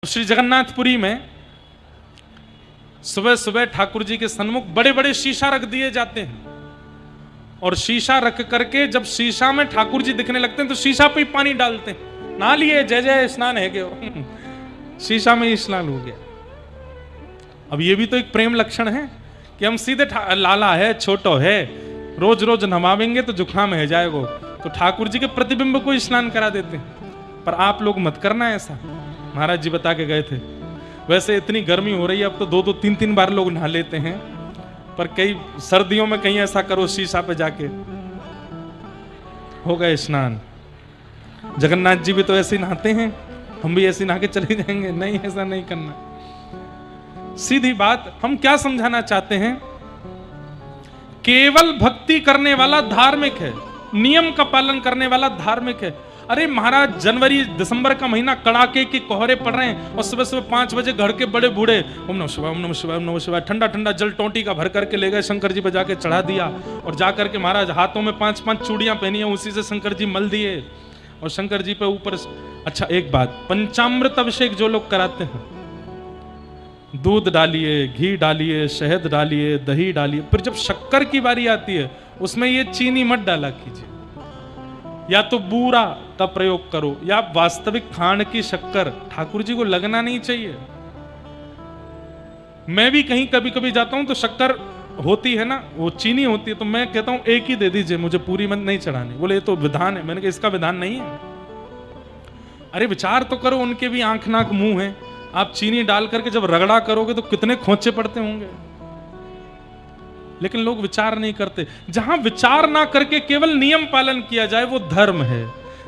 श्री जगन्नाथपुरी में सुबह सुबह ठाकुर जी के सन्मुख बड़े बड़े शीशा रख दिए जाते हैं, और शीशा रख करके जब शीशा में ठाकुर जी दिखने लगते हैं तो शीशा पे ही पानी डालते हैं, नहा लिए, जय जय स्नान है गयो शीशा में ही स्नान हो गया। अब ये भी तो एक प्रेम लक्षण है कि हम सीधे लाला है, छोटो है, रोज रोज नमावेंगे तो जुकाम है जाएगो, तो ठाकुर जी के प्रतिबिंब को स्नान करा देते हैं। पर आप लोग मत करना ऐसा, महाराज जी बता के गए थे। वैसे इतनी गर्मी हो रही है अब तो 2-2 3-3 बार लोग नहा लेते हैं, पर कई सर्दियों में कहीं ऐसा करो शीशा पे जाके हो गए स्नान। जगन्नाथ जी भी तो ऐसे नहाते हैं, हम भी ऐसे नहा के चले जाएंगे? नहीं, ऐसा नहीं करना। सीधी बात, हम क्या समझाना चाहते हैं? केवल भक्ति करने वाला धार्मिक है, नियम का पालन करने वाला धार्मिक है। अरे महाराज, जनवरी दिसंबर का महीना, कड़ाके के कोहरे पड़ रहे हैं और सुबह सुबह 5 बजे घर के बड़े बूढ़े ओम नमः शिवाय, ओम नमः शिवाय, ओम नमः शिवाय, ठंडा ठंडा जल टोंटी का भर करके ले गए, शंकर जी पे जाके चढ़ा दिया, और जा करके महाराज हाथों में 5-5 चूड़ियां पहनी है, उसी से शंकर जी मल दिए और शंकर जी पे ऊपर। अच्छा एक बात, पंचामृत अभिषेक जो लोग कराते हैं, दूध डालिए, घी डालिए, शहद डालिए, दही डालिए, फिर जब शक्कर की बारी आती है उसमें ये चीनी मत डाला कीजिए, या तो बूरा का प्रयोग करो, या वास्तविक खांड की शक्कर। ठाकुर जी को लगना नहीं चाहिए। मैं भी कहीं कभी कभी जाता हूं तो शक्कर होती है ना, वो चीनी होती है, तो मैं कहता हूं एक ही दे दीजिए, मुझे पूरी मत नहीं चढ़ानी। बोले ये तो विधान है। मैंने कहा इसका विधान नहीं है। अरे विचार तो करो, उनके भी आंख नाक मुंह है। आप चीनी डाल करके जब रगड़ा करोगे तो कितने खोचे पड़ते होंगे, लेकिन लोग विचार नहीं करते। जहां विचार ना करके केवल नियम पालन किया जाए वो धर्म है,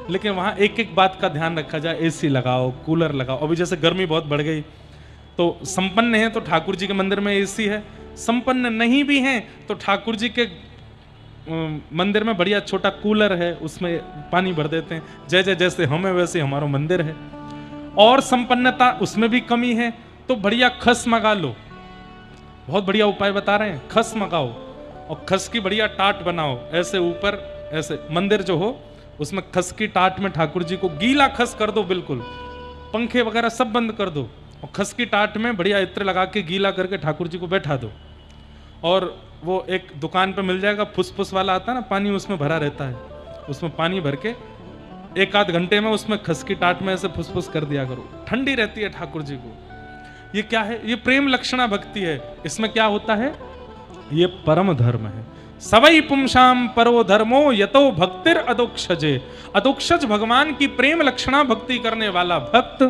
लेकिन वहां एक एक बात का ध्यान रखा जाए। एसी लगाओ, कूलर लगाओ। अभी जैसे गर्मी बहुत बढ़ गई, तो संपन्न है तो ठाकुर जी के मंदिर में एसी है, संपन्न नहीं भी हैं तो ठाकुर जी के मंदिर में बढ़िया छोटा कूलर है, उसमें पानी भर देते हैं। जय जय जैसे हमें वैसे हमारा मंदिर है। और संपन्नता उसमें भी कमी है तो बढ़िया खस मंगा लो। बहुत बढ़िया उपाय बता रहे हैं, खस मंगाओ और खस की बढ़िया टाट बनाओ, ऐसे ऊपर ऐसे मंदिर जो हो उसमें खस की टाट में ठाकुर जी को गीला खस कर दो, बिल्कुल पंखे वगैरह सब बंद कर दो, और खस की टाट में बढ़िया इत्र लगा के गीला करके ठाकुर जी को बैठा दो। और वो एक दुकान पे मिल जाएगा, फुसफुस वाला आता है ना पानी, उसमें भरा रहता है, उसमें पानी भर के 1-8 घंटे में उसमें खस की टाट में ऐसे फुसफुस कर दिया करो, ठंडी रहती है ठाकुर जी को। ये क्या है? ये प्रेम लक्षणा भक्ति है। इसमें क्या होता है? ये परम धर्म है। सवई पुंसाम परो धर्मो यतो भक्तिर अदोक्षजे। अदोक्षज भगवान की प्रेम लक्षणा भक्ति करने वाला भक्त